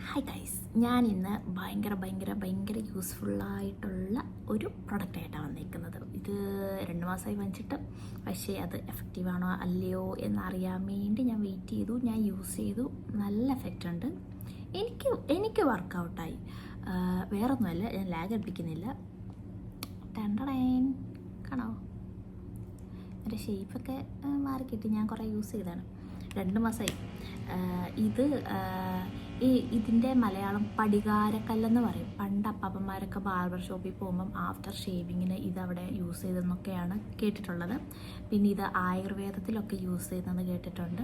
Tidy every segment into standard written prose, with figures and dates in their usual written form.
Hi guys, ഞാൻ ഇന്ന് ഭയങ്കര യൂസ്ഫുള്ളായിട്ടുള്ള ഒരു പ്രൊഡക്റ്റായിട്ടാണ് വന്നിരിക്കുന്നത്. ഇത് 2 മാസമായി വാങ്ങിച്ചിട്ട്, പക്ഷേ അത് എഫക്റ്റീവാണോ അല്ലയോ എന്നറിയാൻ വേണ്ടി ഞാൻ വെയിറ്റ് ചെയ്തു. ഞാൻ യൂസ് ചെയ്തു, നല്ല എഫക്റ്റ് ഉണ്ട്. എനിക്ക് വർക്കൗട്ടായി. വേറൊന്നുമല്ല, ഞാൻ ലാഗ് അടിപ്പിക്കുന്നില്ല. കാണോ, എൻ്റെ ഷേപ്പൊക്കെ മാറിക്കിട്ടി. ഞാൻ കുറേ യൂസ് ചെയ്തതാണ്, 2 മാസമായി. ഇതിൻ്റെ മലയാളം പടികാരക്കല്ലെന്ന് പറയും. പണ്ട് അപ്പാപ്പന്മാരൊക്കെ ബാർബർ ഷോപ്പിൽ പോകുമ്പം ആഫ്റ്റർ ഷേവിങ്ങിന് ഇതവിടെ യൂസ് ചെയ്തെന്നൊക്കെയാണ് കേട്ടിട്ടുള്ളത്. പിന്നെ ഇത് ആയുർവേദത്തിലൊക്കെ യൂസ് ചെയ്തെന്ന് കേട്ടിട്ടുണ്ട്.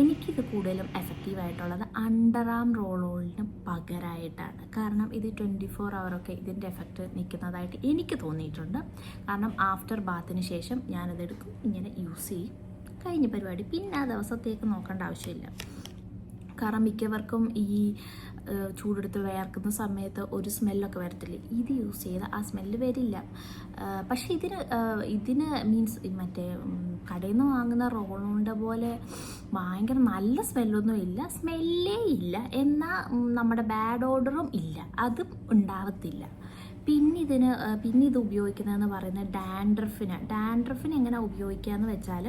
എനിക്കിത് കൂടുതലും എഫക്റ്റീവായിട്ടുള്ളത് അണ്ടർ ആം റോൾ ഓണിന് പകരമായിട്ടാണ്. കാരണം ഇത് 24 ഹവറൊക്കെ ഇതിൻ്റെ എഫക്റ്റ് നിൽക്കുന്നതായിട്ട് എനിക്ക് തോന്നിയിട്ടുണ്ട്. കാരണം ആഫ്റ്റർ ബാത്തിന് ശേഷം ഞാനതെടുക്കും, ഇങ്ങനെ യൂസ് ചെയ്യും, കഴിഞ്ഞ പരിപാടി. പിന്നെ ആ ദിവസത്തേക്ക് നോക്കേണ്ട ആവശ്യമില്ല. കാരണം മിക്കവർക്കും ഈ ചൂടെടുത്ത് വേർക്കുന്ന സമയത്ത് ഒരു സ്മെല്ലൊക്കെ വരത്തില്ലേ, ഇത് യൂസ് ചെയ്ത് ആ സ്മെല്ല് വരില്ല. പക്ഷേ ഇതിന് മീൻസ് മറ്റേ കടയിൽ നിന്ന് വാങ്ങുന്ന റോളുണ്ട പോലെ ഭയങ്കര നല്ല സ്മെല്ലൊന്നും ഇല്ല, സ്മെല്ലേ ഇല്ല, എന്നാൽ നമ്മുടെ ബാഡ് ഓർഡറും ഇല്ല, അതും ഉണ്ടാവത്തില്ല. പിന്നെ ഇത് ഉപയോഗിക്കുന്നതെന്ന് പറയുന്നത് ഡാൻഡ്രഫിന് എങ്ങനെ ഉപയോഗിക്കുകയെന്ന് വെച്ചാൽ,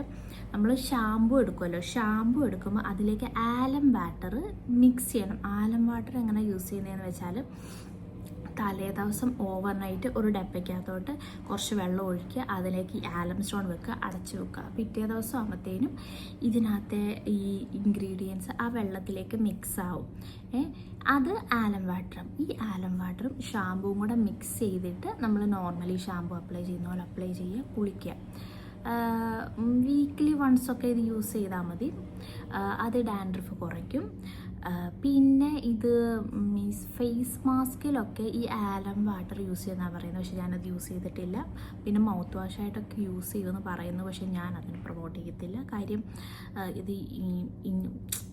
നമ്മൾ ഷാമ്പു എടുക്കുമല്ലോ, ഷാമ്പു എടുക്കുമ്പോൾ അതിലേക്ക് ആലം വാട്ടർ മിക്സ് ചെയ്യണം. ആലം വാട്ടർ എങ്ങനെ യൂസ് ചെയ്യുന്നതെന്ന് വെച്ചാൽ, തലേ ദിവസം ഓവർനൈറ്റ് ഒരു ഡപ്പയ്ക്കകത്തോട്ട് കുറച്ച് വെള്ളം ഒഴിക്കുക, അതിലേക്ക് ഈ ആലം സ്റ്റോൺ വെക്കുക, അടച്ചു വെക്കുക. പിറ്റേ ദിവസം ആകുമ്പോഴത്തേനും ഇതിനകത്തെ ഈ ഇൻഗ്രീഡിയൻസ് ആ വെള്ളത്തിലേക്ക് മിക്സ് ആവും. അത് ആലം വാട്ടറും, ഈ ആലം വാട്ടറും ഷാമ്പുവും കൂടെ മിക്സ് ചെയ്തിട്ട് നമ്മൾ നോർമലി ഷാമ്പു അപ്ലൈ ചെയ്യുന്ന പോലെ അപ്ലൈ ചെയ്യുക, കുളിക്കുക. വീക്ക്ലി വൺസൊക്കെ ഇത് യൂസ് ചെയ്താൽ മതി. അത് ഡാൻഡ്രഫ് കുറയ്ക്കും. പിന്നെ ഇത് മീൻസ് ഫേസ് മാസ്കിലൊക്കെ ഈ ആലം വാട്ടർ യൂസ് ചെയ്യുന്നതാണ് പറയുന്നത്, പക്ഷേ ഞാനത് യൂസ് ചെയ്തിട്ടില്ല. പിന്നെ മൗത്ത് വാഷായിട്ടൊക്കെ യൂസ് ചെയ്യുമെന്ന് പറയുന്നു, പക്ഷേ ഞാൻ അതിന് പ്രൊമോട്ട് ചെയ്യത്തില്ല. കാര്യം ഇത്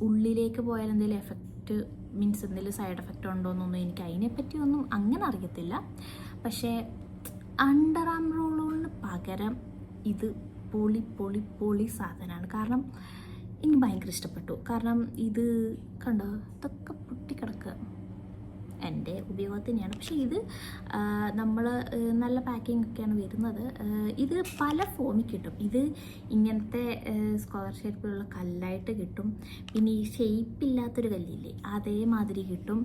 ഉള്ളിലേക്ക് പോയാൽ എന്തെങ്കിലും എഫക്റ്റ് മീൻസ് എന്തെങ്കിലും സൈഡ് എഫക്റ്റ് ഉണ്ടോ എന്നൊന്നും എനിക്ക് അതിനെപ്പറ്റിയൊന്നും അങ്ങനെ അറിയത്തില്ല. പക്ഷേ അണ്ടർ ആം റോളിന് പകരം ഇത് പൊളി സാധനമാണ്. കാരണം എനിക്ക് ഭയങ്കര ഇഷ്ടപ്പെട്ടു. കാരണം ഇത് കണ്ടോ, ഇതൊക്കെ പൊട്ടിക്കിടക്കുക എൻ്റെ ഉപയോഗത്തിനെയാണ്. പക്ഷേ ഇത് നമ്മൾ നല്ല പാക്കിംഗ് ഒക്കെയാണ് വരുന്നത്. ഇത് പല ഫോമിൽ കിട്ടും. ഇത് ഇങ്ങനത്തെ സ്ക്വയർ ഷേപ്പിലുള്ള കല്ലായിട്ട് കിട്ടും. പിന്നെ ഈ ഷേപ്പില്ലാത്തൊരു കല്ലില്ലേ, അതേമാതിരി കിട്ടും.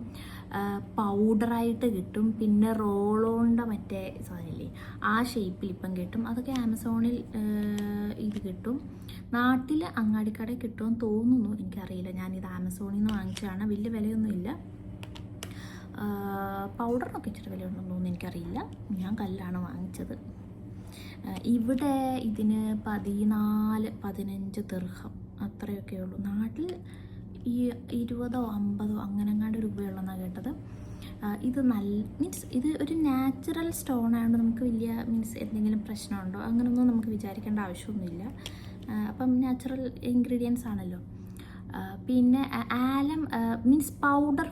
പൗഡറായിട്ട് കിട്ടും. പിന്നെ റോളോണ്ട മറ്റേ സാധനമില്ലേ, ആ ഷേപ്പിൽ ഇപ്പം കിട്ടും. അതൊക്കെ ആമസോണിൽ ഇത് കിട്ടും. നാട്ടിൽ അങ്ങാടിക്കടയിൽ കിട്ടുമെന്ന് തോന്നുന്നു, എനിക്കറിയില്ല. ഞാനിത് ആമസോണിൽ നിന്ന് വാങ്ങിച്ചതാണ്. വലിയ വിലയൊന്നുമില്ല. പൗഡറിനൊക്കെ ഇച്ചിരി വിലയുണ്ടെന്ന് തോന്നുന്നു, എനിക്കറിയില്ല. ഞാൻ കല്ലാണ് വാങ്ങിച്ചത്. ഇവിടെ ഇതിന് 14-15 ദിർഹം അത്രയൊക്കെ ഉള്ളൂ. നാട്ടിൽ ഈ 20-50 അങ്ങനെങ്ങാണ്ട് രൂപയുള്ളതെന്നാണ് കേട്ടത്. ഇത് മീൻസ് ഇത് ഒരു നാച്ചുറൽ സ്റ്റോൺ ആയതുകൊണ്ട് നമുക്ക് വലിയ മീൻസ് എന്തെങ്കിലും പ്രശ്നമുണ്ടോ അങ്ങനെയൊന്നും നമുക്ക് വിചാരിക്കേണ്ട ആവശ്യമൊന്നുമില്ല. അപ്പം നാച്ചുറൽ ഇൻഗ്രീഡിയൻസ് ആണല്ലോ. പിന്നെ ആലം മീൻസ് പൗഡർ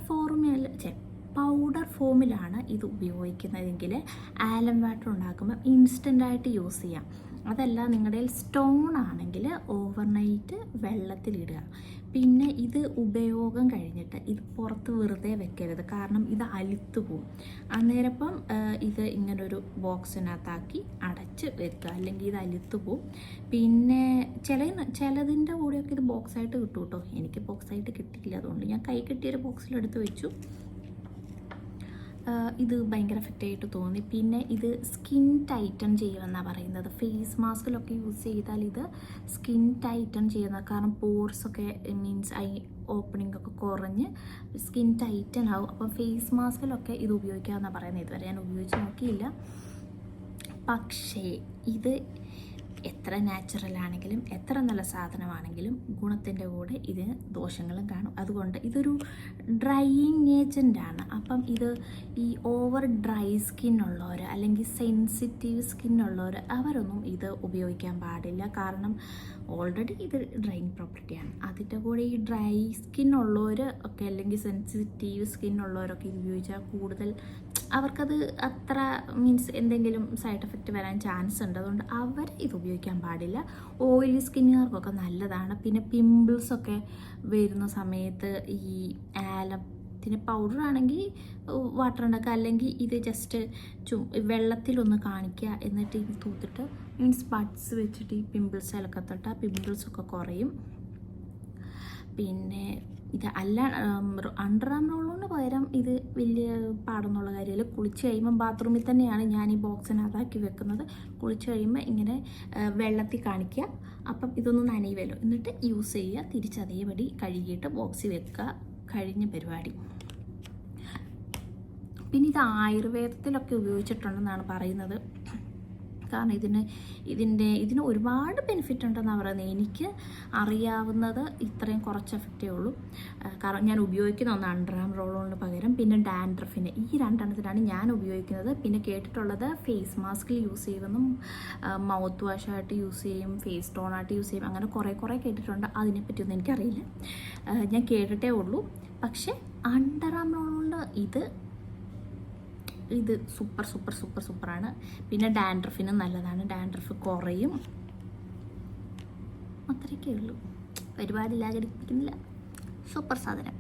ഫോമിലാണ് ഇത് ഉപയോഗിക്കുന്നതെങ്കിൽ ആലം വാട്ടർ ഉണ്ടാക്കുമ്പോൾ ഇൻസ്റ്റൻ്റായിട്ട് യൂസ് ചെയ്യാം. അതല്ല നിങ്ങളുടെ സ്റ്റോൺ ആണെങ്കിൽ ഓവർനൈറ്റ് വെള്ളത്തിലിടുക. പിന്നെ ഇത് ഉപയോഗം കഴിഞ്ഞിട്ട് ഇത് പുറത്ത് വെറുതെ വെക്കരുത്, കാരണം ഇത് അലുത്തു പോവും. അന്നേരപ്പം ഇത് ഇങ്ങനൊരു ബോക്സിനകത്താക്കി അടച്ച് വെക്കുക, അല്ലെങ്കിൽ ഇത് അലുത്തു പോവും. പിന്നെ ചിലതിൻ്റെ കൂടെയൊക്കെ ഇത് ബോക്സായിട്ട് കിട്ടും കേട്ടോ. എനിക്ക് ബോക്സായിട്ട് കിട്ടിയില്ല, അതുകൊണ്ട് ഞാൻ കൈ കിട്ടിയൊരു ബോക്സിലെടുത്ത് വെച്ചു. ഇത് ഭയങ്കര എഫക്റ്റായിട്ട് തോന്നി. പിന്നെ ഇത് സ്കിൻ ടൈറ്റൻ ചെയ്യുമെന്നാണ് പറയുന്നത്. ഫേസ് മാസ്കിലൊക്കെ യൂസ് ചെയ്താൽ ഇത് സ്കിൻ ടൈറ്റൻ ചെയ്യുന്നത്, കാരണം പോർസൊക്കെ മീൻസ് ഓപ്പണിംഗ് ഒക്കെ കുറഞ്ഞ് സ്കിൻ ടൈറ്റൻ ആവും. അപ്പം ഫേസ് മാസ്കിലൊക്കെ ഇത് ഉപയോഗിക്കാമെന്നാണ് പറയുന്നത്. ഇതുവരെ ഞാൻ ഉപയോഗിച്ച് നോക്കിയില്ല. പക്ഷേ ഇത് എത്ര നാച്ചുറൽ ആണെങ്കിലും എത്ര നല്ല സാധനമാണെങ്കിലും ഗുണത്തിൻ്റെ കൂടെ ഇതിന് ദോഷങ്ങളും കാണും. അതുകൊണ്ട് ഇതൊരു ഡ്രൈയിങ് ഏജൻ്റാണ്. അപ്പം ഇത് ഈ ഓവർ ഡ്രൈ സ്കിന്നുള്ളവർ അല്ലെങ്കിൽ സെൻസിറ്റീവ് സ്കിന്നുള്ളവർ അവരൊന്നും ഇത് ഉപയോഗിക്കാൻ പാടില്ല. കാരണം ഓൾറെഡി ഇത് ഡ്രൈയിങ് പ്രോപ്പർട്ടിയാണ്. അതിൻ്റെ കൂടെ ഈ ഡ്രൈ സ്കിന്നുള്ളവർ ഒക്കെ അല്ലെങ്കിൽ സെൻസിറ്റീവ് സ്കിന്നുള്ളവരൊക്കെ ഇത് ഉപയോഗിച്ചാൽ കൂടുതൽ അവർക്കത് അത്ര മീൻസ് എന്തെങ്കിലും സൈഡ് എഫക്റ്റ് വരാൻ ചാൻസ് ഉണ്ട്. അതുകൊണ്ട് അവർ ഇത് ഉപയോഗിക്കാൻ പാടില്ല. ഓയിലി സ്കിന്നുകാർക്കൊക്കെ നല്ലതാണ്. പിന്നെ പിമ്പിൾസൊക്കെ വരുന്ന സമയത്ത് ഈ ഇതിന് പൗഡർ ആണെങ്കിൽ വാട്ടർ ഉണ്ടാക്കുക, അല്ലെങ്കിൽ ഇത് ജസ്റ്റ് വെള്ളത്തിലൊന്ന് കാണിക്കുക, എന്നിട്ട് ഇത് തൂത്തിട്ട് മീൻസ് ബഡ്സ് വെച്ചിട്ട് ഈ പിമ്പിൾസിലൊക്കെ തൊട്ടാൽ പിമ്പിൾസൊക്കെ കുറയും. പിന്നെ ഇത് അല്ല അണ്ടർ ആം റോളിന് പകരം ഇത് വലിയ പാടൊന്നുള്ള കാര്യമില്ല. കുളിച്ച് കഴിയുമ്പം ബാത്റൂമിൽ തന്നെയാണ് ഞാൻ ഈ ബോക്സിനകത്താക്കി വെക്കുന്നത്. കുളിച്ച് കഴിയുമ്പോൾ ഇങ്ങനെ വെള്ളത്തിൽ കാണിക്കുക, അപ്പം ഇതൊന്ന് നനയുമല്ലോ, എന്നിട്ട് യൂസ് ചെയ്യുക, തിരിച്ചതേപടി കഴുകിയിട്ട് ബോക്സിൽ വെക്കുക, കഴിഞ്ഞ പരിപാടി. പിന്നെ ഇത് ആയുർവേദത്തിലൊക്കെ ഉപയോഗിച്ചിട്ടുണ്ടെന്നാണ് പറയുന്നത്. കാരണം ഇതിന് ഒരുപാട് ബെനിഫിറ്റ് ഉണ്ടെന്നാണ് പറയുന്നത്. എനിക്ക് അറിയാവുന്നത് ഇത്രയും കുറച്ച് എഫക്റ്റേ ഉള്ളൂ. കാരണം ഞാൻ ഉപയോഗിക്കുന്ന ഒന്ന് അണ്ടർ ആം റോളിന് പകരം, പിന്നെ ഡാൻഡ്രഫിന്, ഈ രണ്ടെണ്ണത്തിനാണ് ഞാൻ ഉപയോഗിക്കുന്നത്. പിന്നെ കേട്ടിട്ടുള്ളത് ഫേസ് മാസ്കിൽ യൂസ് ചെയ്യുമെന്നും മൗത്ത് വാഷായിട്ട് യൂസ് ചെയ്യും, ഫേസ് ടോണായിട്ട് യൂസ് ചെയ്യും, അങ്ങനെ കുറേ കേട്ടിട്ടുണ്ട്. അതിനെപ്പറ്റിയൊന്നും എനിക്കറിയില്ല, ഞാൻ കേട്ടിട്ടേ ഉള്ളൂ. പക്ഷേ അണ്ടർ ആം റോളുണ്ട് ഇത് സൂപ്പറാണ്. പിന്നെ ഡാൻഡ്രഫിന് നല്ലതാണ്, ഡാൻഡ്രഫ് കുറയും. അത്രയൊക്കെ ഉള്ളൂ, ഒരുപാട് ലാഗടിപ്പിക്കുന്നില്ല. സൂപ്പർ സാധനം.